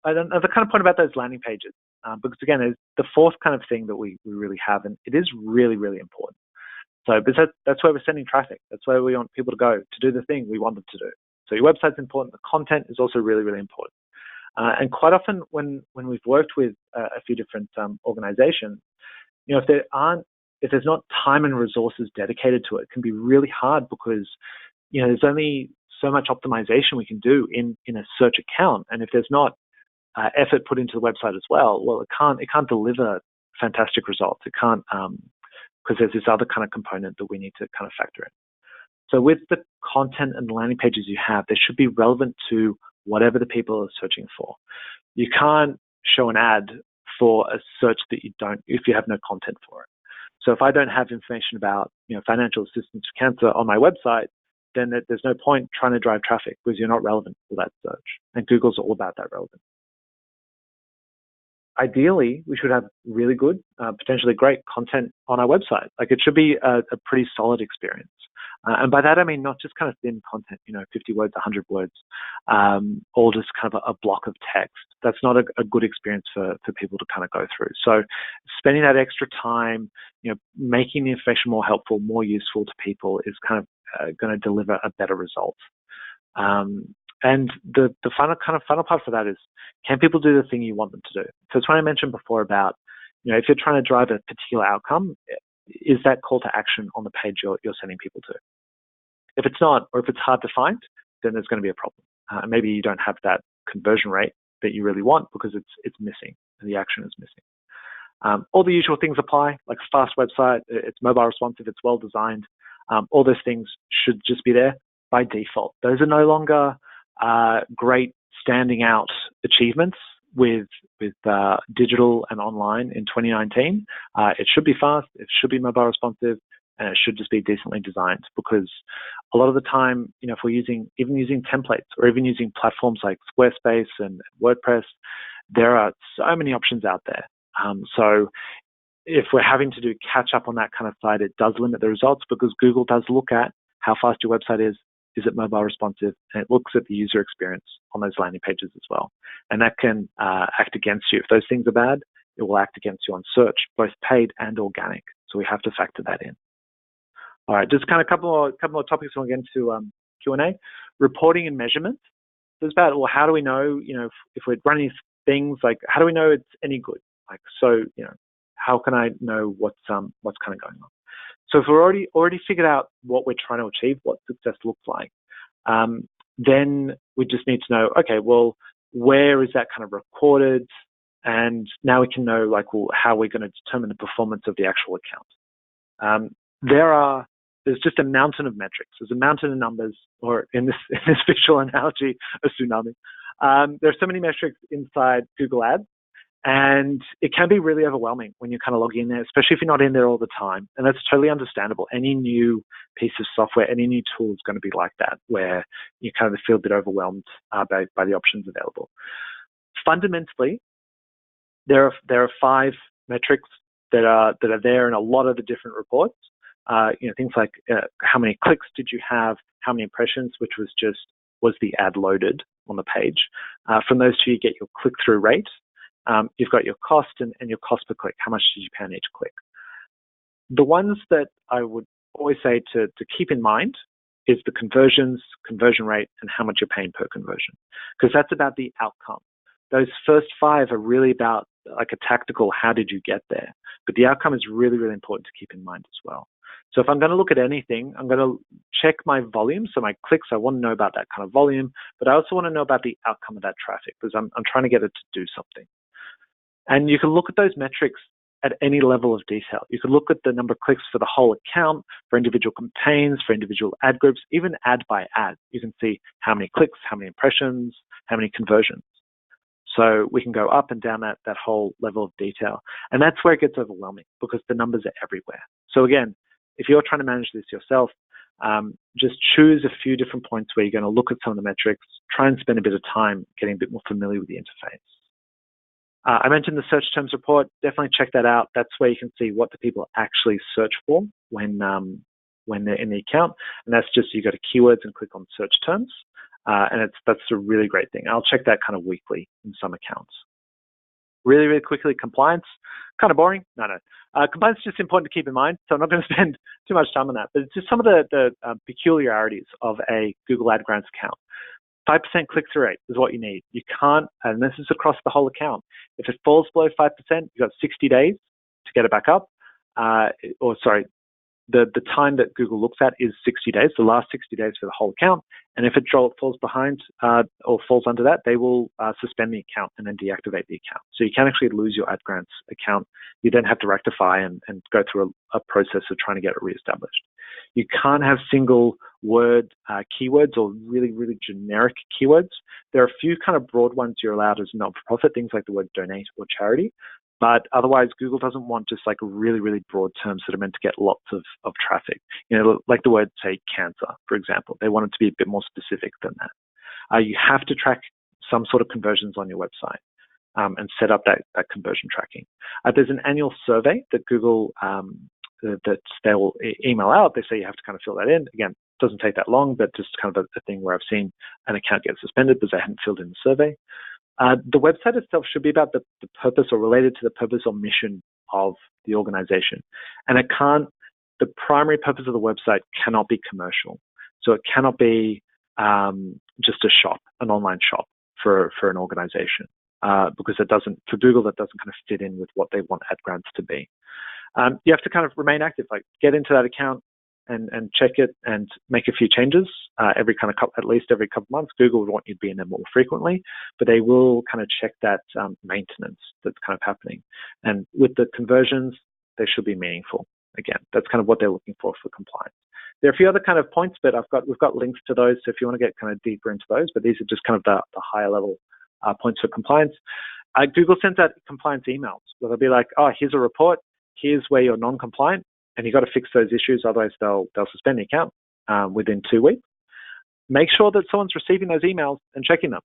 the kind of point about those landing pages, because again, there's the fourth kind of thing that we really have, and it is really, really important. So because that's where we're sending traffic. That's where we want people to go to do the thing we want them to do. So your website's important. The content is also really, really important. And quite often when we've worked with a few different organizations, if there's not time and resources dedicated to it, it can be really hard because there's only so much optimization we can do in a search account, and if there's not effort put into the website as well, it can't deliver fantastic results. It can't because there's this other kind of component that we need to kind of factor in. So with the content and the landing pages you have, they should be relevant to whatever the people are searching for. You can't show an ad for a search that if you have no content for it. So if I don't have information about financial assistance for cancer on my website, then there's no point trying to drive traffic because you're not relevant for that search. And Google's all about that relevance. Ideally, we should have really good, potentially great content on our website. Like it should be a pretty solid experience. And by that, I mean, not just kind of thin content, 50 words, 100 words, or just kind of a block of text. That's not a good experience for people to kind of go through. So spending that extra time, making the information more helpful, more useful to people is kind of going to deliver a better result. And the final part for that is, can people do the thing you want them to do? So it's what I mentioned before about, if you're trying to drive a particular outcome, is that call to action on the page you're sending people to? If it's not, or if it's hard to find, then there's going to be a problem. Maybe you don't have that conversion rate that you really want because it's missing and the action is missing. All the usual things apply, like a fast website, it's mobile responsive, it's well designed. All those things should just be there by default. Those are no longer great standing out achievements with digital and online in 2019. It should be fast, it should be mobile responsive, and it should just be decently designed, because a lot of the time, if we're using templates or even using platforms like Squarespace and WordPress, there are so many options out there. So if we're having to do catch up on that kind of side, it does limit the results, because Google does look at how fast your website is it mobile responsive, and it looks at the user experience on those landing pages as well. And that can act against you. If those things are bad, it will act against you on search, both paid and organic. So we have to factor that in. All right, just kind of a couple more topics we'll get into Q&A. Reporting and measurement. So it's about, well, how do we know, if we're running things, like how do we know it's any good? Like, so, how can I know what's kind of going on? So if we're already figured out what we're trying to achieve, what success looks like, then we just need to know, okay, well, where is that kind of recorded? And now we can know, like, well, how we're going to determine the performance of the actual account. There's just a mountain of metrics. There's a mountain of numbers, or in this visual analogy, a tsunami. There are so many metrics inside Google Ads, and it can be really overwhelming when you're kind of logging in there, especially if you're not in there all the time. And that's totally understandable. Any new piece of software, any new tool is going to be like that, where you kind of feel a bit overwhelmed by the options available. Fundamentally, there are 5 metrics that are there in a lot of the different reports. Things like how many clicks did you have, how many impressions, which was the ad loaded on the page. From those two, you get your click-through rate. You've got your cost and your cost per click. How much did you pay on each click? The ones that I would always say to keep in mind is the conversions, conversion rate, and how much you're paying per conversion, because that's about the outcome. Those first 5 are really about like a tactical, how did you get there? But the outcome is really, really important to keep in mind as well. So if I'm going to look at anything, I'm going to check my volume. So my clicks, I want to know about that kind of volume, but I also want to know about the outcome of that traffic, because I'm trying to get it to do something. And you can look at those metrics at any level of detail. You can look at the number of clicks for the whole account, for individual campaigns, for individual ad groups, even ad by ad. You can see how many clicks, how many impressions, how many conversions. So we can go up and down that whole level of detail. And that's where it gets overwhelming because the numbers are everywhere. So again, if you're trying to manage this yourself, just choose a few different points where you're going to look at some of the metrics, try and spend a bit of time getting a bit more familiar with the interface. I mentioned the search terms report. Definitely check that out. That's where you can see what the people actually search for when they're in the account. And that's just, you go to keywords and click on search terms. And that's a really great thing. I'll check that kind of weekly in some accounts. Really, really quickly, compliance. Kind of boring? No. Compliance is just important to keep in mind, so I'm not going to spend too much time on that. But it's just some of the peculiarities of a Google Ad Grants account. 5% click-through rate is what you need. You can't, and this is across the whole account. If it falls below 5%, you've got 60 days to get it back up. The time that Google looks at is 60 days, the last 60 days for the whole account. And if it falls behind or falls under that, they will suspend the account and then deactivate the account. So you can actually lose your Ad Grants account. You then have to rectify and go through a process of trying to get it reestablished. You can't have single word keywords or really, really generic keywords. There are a few kind of broad ones you're allowed as not-for-profit, things like the word donate or charity. But otherwise, Google doesn't want just like really, really broad terms that are meant to get lots of traffic. You know, like the word, say, cancer, for example. They want it to be a bit more specific than that. You have to track some sort of conversions on your website and set up that conversion tracking. There's an annual survey that Google that they will email out. They say you have to kind of fill that in. Again, it doesn't take that long, but just kind of a thing where I've seen an account get suspended because they hadn't filled in the survey. The website itself should be about the purpose or related to the purpose or mission of the organization. And the primary purpose of the website cannot be commercial. So it cannot be just a shop, an online shop for an organization, because for Google, that doesn't kind of fit in with what they want Ad Grants to be. You have to kind of remain active, like get into that account and check it and make a few changes at least every couple of months. Google would want you to be in there more frequently, but they will kind of check that maintenance that's kind of happening. And with the conversions, they should be meaningful. Again, that's kind of what they're looking for compliance. There are a few other kind of points, but we've got links to those. So if you want to get kind of deeper into those, but these are just kind of the higher level points for compliance. Google sends out compliance emails where they'll be like, oh, here's a report. Here's where you're non-compliant. And you've got to fix those issues, otherwise they'll suspend the account within 2 weeks. Make sure that someone's receiving those emails and checking them.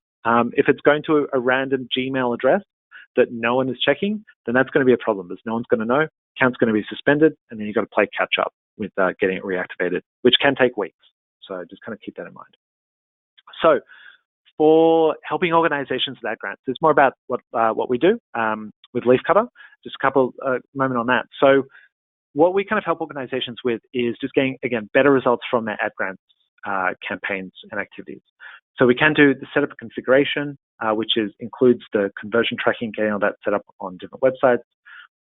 If it's going to a random Gmail address that no one is checking, then that's going to be a problem because no one's going to know. Account's going to be suspended, and then you've got to play catch up with getting it reactivated, which can take weeks. So just kind of keep that in mind. So for helping organizations with Ad Grants, it's more about what we do with Leafcutter. Just a couple moment on that. So what we kind of help organizations with is just getting, again, better results from their Ad Grants campaigns and activities. So we can do the setup configuration, which includes the conversion tracking, getting all that set up on different websites.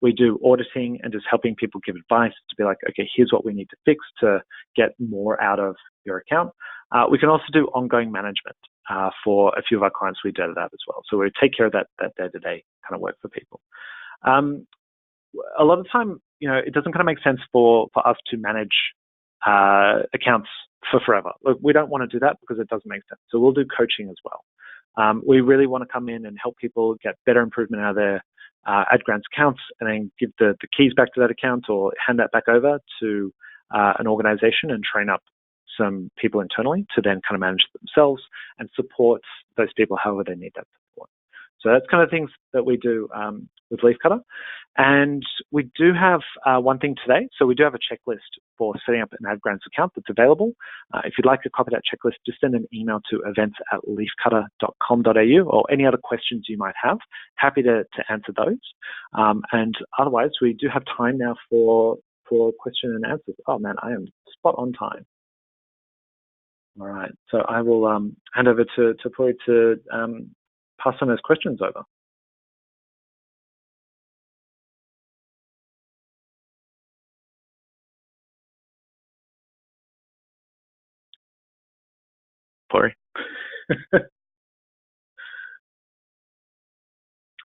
We do auditing and just helping people give advice to be like, okay, here's what we need to fix to get more out of your account. We can also do ongoing management for a few of our clients. We do that as well. So we take care of that day-to-day kind of work for people. A lot of the time, you know, it doesn't kind of make sense for us to manage accounts for forever. Look, we don't want to do that because it doesn't make sense. So we'll do coaching as well. We really want to come in and help people get better improvement out of their Ad Grants accounts and then give the keys back to that account or hand that back over to an organization and train up some people internally to then kind of manage themselves and support those people however they need that support. So that's kind of things that we do with Leafcutter. And we do have one thing today. So we do have a checklist for setting up an Ad Grants account that's available. If you'd like to copy that checklist, just send an email to events@leafcutter.com.au or any other questions you might have. Happy to answer those. And otherwise, we do have time now for question and answers. Oh man, I am spot on time. All right, so I will hand over to Puri to pass on those questions over. Puri.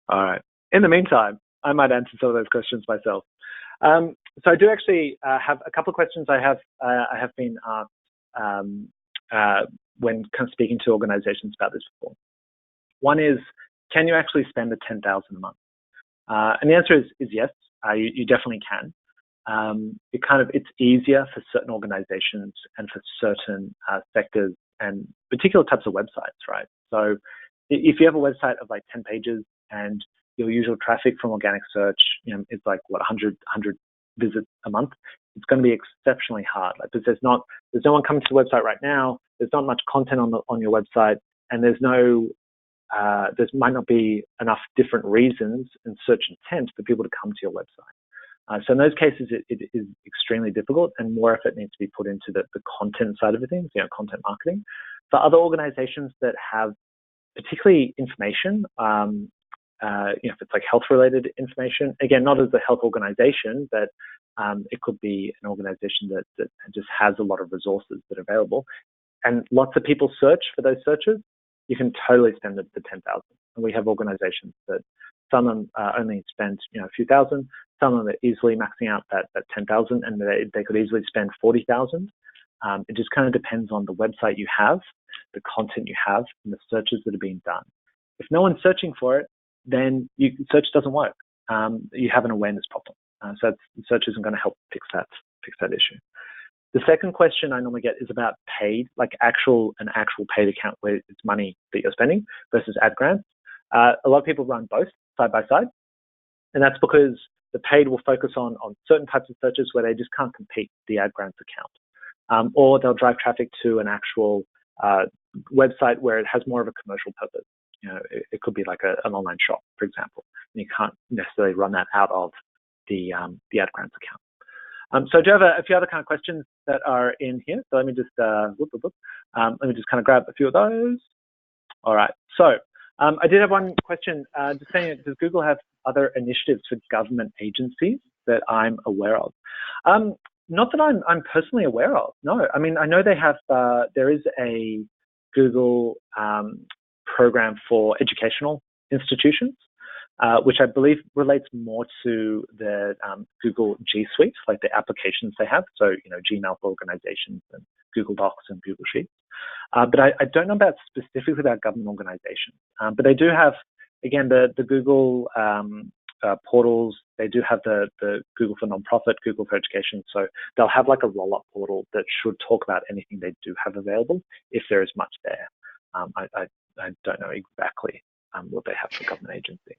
All right. In the meantime, I might answer some of those questions myself. So I do actually have a couple of questions I have been asked when kind of speaking to organizations about this before. One is, can you actually spend the $10,000 a month? And the answer is yes, you definitely can. It's easier for certain organizations and for certain sectors and particular types of websites, right? So if you have a website of like 10 pages and your usual traffic from organic search, is like 100 visits a month, it's going to be exceptionally hard. Like, because there's no one coming to the website right now. There's not much content on your website, and there might not be enough different reasons and search intent for people to come to your website. So in those cases, it is extremely difficult, and more effort needs to be put into the content side of things, content marketing. For other organizations that have particularly information, if it's like health-related information, again, not as a health organization, but it could be an organization that just has a lot of resources that are available, and lots of people search for those searches, you can totally spend the 10,000. And we have organizations that some of them only spend a few thousand, some of them are easily maxing out that 10,000, and they could easily spend 40,000. It just kind of depends on the website you have, the content you have, and the searches that are being done. If no one's searching for it, then search doesn't work. You have an awareness problem. So search isn't going to help fix that issue. The second question I normally get is about paid, like an actual paid account where it's money that you're spending versus ad grants. A lot of people run both side by side, and that's because the paid will focus on certain types of searches where they just can't compete the ad grants account, or they'll drive traffic to an actual website where it has more of a commercial purpose. It could be like an online shop, for example, and you can't necessarily run that out of the ad grants account. So I do have a few other kind of questions that are in here. So let me just kind of grab a few of those. All right. So I did have one question just saying, does Google have other initiatives for government agencies that I'm aware of? Not that I'm personally aware of. No. I mean, I know they have. There is a Google program for educational institutions, which I believe relates more to the Google G Suite, like the applications they have. So, Gmail for organizations and Google Docs and Google Sheets. But I don't know specifically about government organizations. But they do have, again, the Google portals. They do have the Google for Nonprofit, Google for Education. So they'll have like a roll-up portal that should talk about anything they do have available, if there is much there. I don't know exactly what they have for government agency.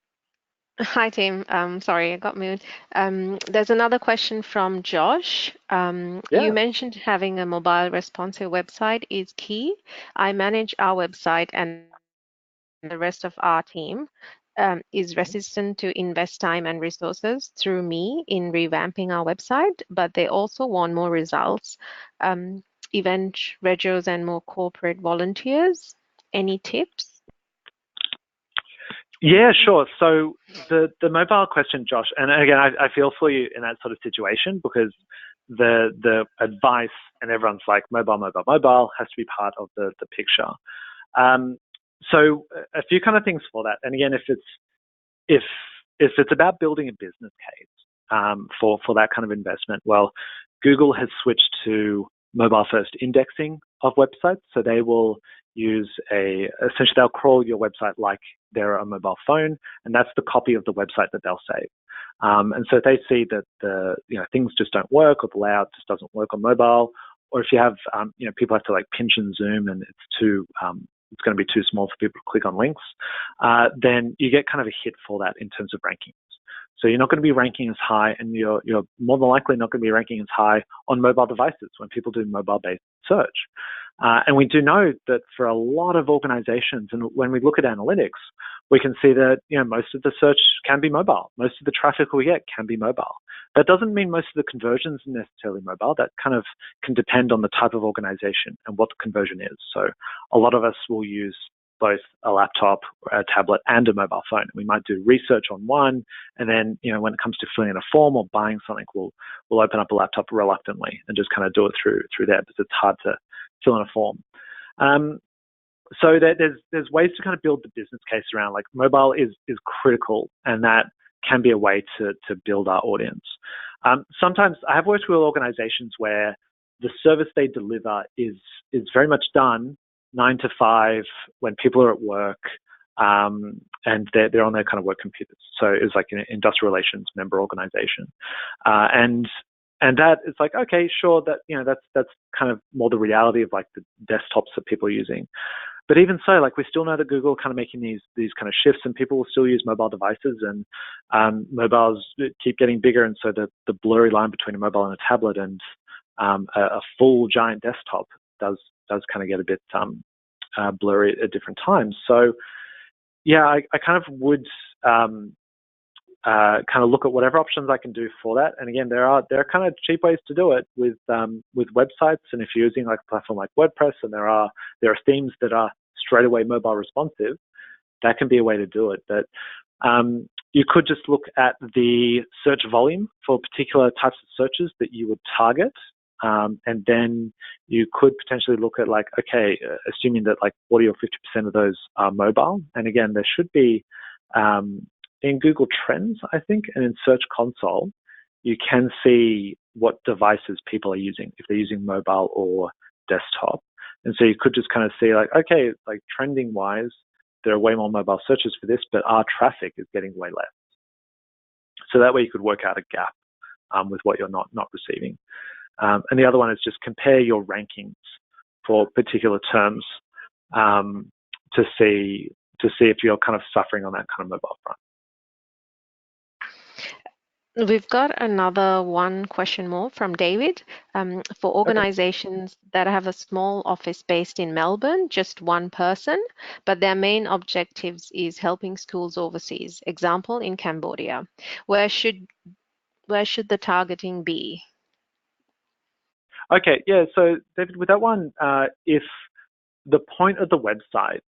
Hi, team. Sorry, I got muted. There's another question from Josh. You mentioned having a mobile responsive website is key. I manage our website, and the rest of our team is resistant to invest time and resources through me in revamping our website, but they also want more results, event regos and more corporate volunteers. Any tips? Yeah, sure. So the mobile question, Josh, and again, I feel for you in that sort of situation, because the advice, and everyone's like mobile has to be part of the picture. So a few kind of things for that. And again, if it's about building a business case for that kind of investment, well, Google has switched to mobile first indexing of websites. So they will use essentially they'll crawl your website like they're a mobile phone, and that's the copy of the website that they'll save. And so if they see that things just don't work, or the layout just doesn't work on mobile, or if you have people have to like pinch and zoom and it's going to be too small for people to click on links, then you get kind of a hit for that in terms of rankings. So you're not going to be ranking as high, and you're more than likely not going to be ranking as high on mobile devices when people do mobile-based search. And we do know that for a lot of organizations, and when we look at analytics, we can see that most of the search can be mobile. Most of the traffic we get can be mobile. That doesn't mean most of the conversions are necessarily mobile. That kind of can depend on the type of organization and what the conversion is. So a lot of us will use both a laptop, a tablet, and a mobile phone. We might do research on one, and then when it comes to filling in a form or buying something, we'll open up a laptop reluctantly and just kind of do it through there, because it's hard to fill in a form. So there's ways to kind of build the business case around, like, mobile is critical, and that can be a way to build our audience. Sometimes I have worked with organizations where the service they deliver is very much done 9 to 5 when people are at work, and they're on their kind of work computers. So it's like an industrial relations member organization, and that it's like, okay, sure, that that's kind of more the reality of like the desktops that people are using. But even so, like we still know that Google are kind of making these kind of shifts, and people will still use mobile devices, and mobiles keep getting bigger, and so the blurry line between a mobile and a tablet and a full giant desktop does kind of get a bit blurry at different times. So yeah, I kind of would kind of look at whatever options I can do for that. And again, there are kind of cheap ways to do it with websites. And if you're using like a platform like WordPress, and there are themes that are straight away mobile responsive, that can be a way to do it. But you could just look at the search volume for particular types of searches that you would target. And then you could potentially look at like, okay, assuming that like 40 or 50% of those are mobile. And again, there should be in Google Trends, I think, and in Search Console, you can see what devices people are using, if they're using mobile or desktop. And so you could just kind of see like, okay, like trending wise, there are way more mobile searches for this, but our traffic is getting way less. So that way you could work out a gap with what you're not receiving. And the other one is just compare your rankings for particular terms to see if you're kind of suffering on that kind of mobile front. We've got another one question more from David. For organizations that have a small office based in Melbourne, just one person, but their main objectives is helping schools overseas, example in Cambodia, where should the targeting be? Okay, yeah, so David, with that one, if the point of the website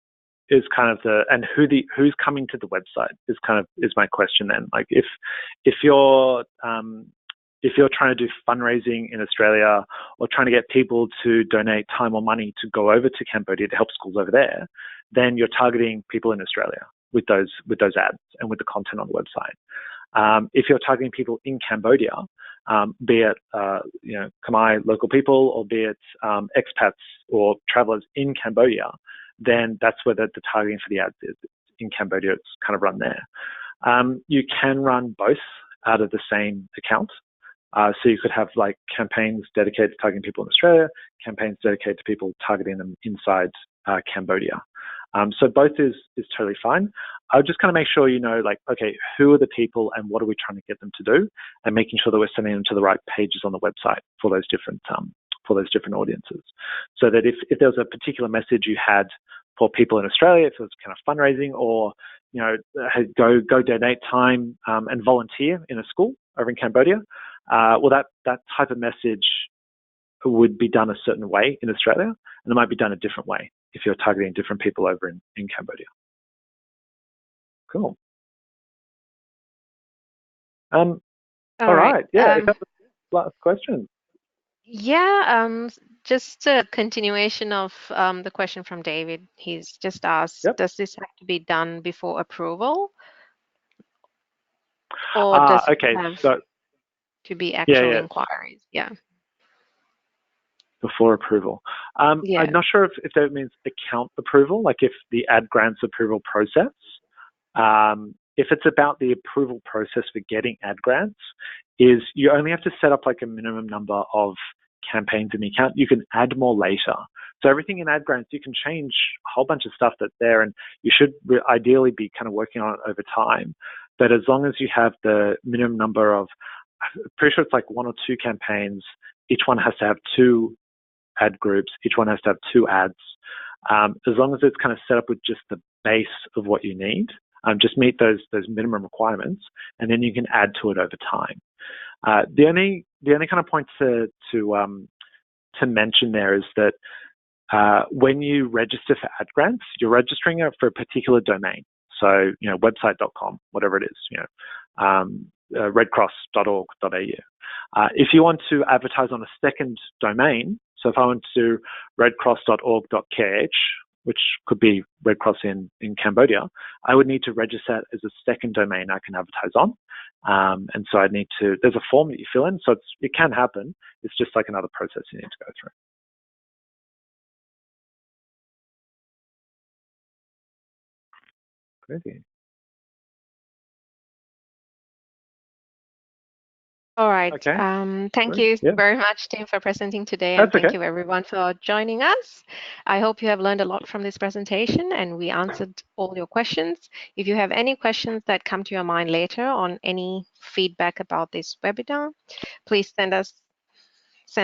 is kind of who's coming to the website is my question then. Like if you're trying to do fundraising in Australia or trying to get people to donate time or money to go over to Cambodia to help schools over there, then you're targeting people in Australia with those ads and with the content on the website. If you're targeting people in Cambodia, be it Khmer local people, or be it expats or travelers in Cambodia, then that's where the targeting for the ads is. In Cambodia, it's kind of run there. You can run both out of the same account. So you could have like campaigns dedicated to targeting people in Australia, campaigns dedicated to people targeting them inside Cambodia. So both is totally fine. I would just kind of make sure you know, like, okay, who are the people and what are we trying to get them to do, and making sure that we're sending them to the right pages on the website for those different audiences. So that if there was a particular message you had for people in Australia, if it was kind of fundraising, or go donate time and volunteer in a school over in Cambodia, well, that type of message would be done a certain way in Australia, and it might be done a different way if you're targeting different people over in Cambodia. Cool. All right. Yeah, that was the last question. Yeah, just a continuation of the question from David. He's just asked, does this have to be done before approval? Or does it have to be actual inquiries? Yeah. Before approval. I'm not sure if that means account approval, like if the ad grants approval process. If it's about the approval process for getting ad grants, is you only have to set up like a minimum number of campaigns in the account. You can add more later. So everything in ad grants, you can change a whole bunch of stuff that's there, and you should ideally be kind of working on it over time. But as long as you have the minimum number of, I'm pretty sure it's like 1 or 2 campaigns, each one has to have 2 ad groups, each one has to have 2 ads. As long as it's kind of set up with just the base of what you need, just meet those minimum requirements, and then you can add to it over time. The only kind of point to mention there is that when you register for ad grants, you're registering it for a particular domain. So website.com, whatever it is, redcross.org.au. If you want to advertise on a second domain, so if I went to redcross.org.kh, which could be Red Cross in Cambodia, I would need to register as a second domain I can advertise on. And so there's a form that you fill in. So it can happen. It's just like another process you need to go through. Crazy. All right. Okay. Thank you very much, Tim, for presenting today. That's and thank you, everyone, for joining us. I hope you have learned a lot from this presentation and we answered all your questions. If you have any questions that come to your mind later on any feedback about this webinar, please send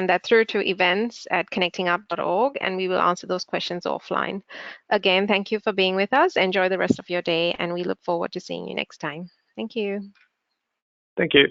that through to events@connectingup.org and we will answer those questions offline. Again, thank you for being with us. Enjoy the rest of your day and we look forward to seeing you next time. Thank you. Thank you.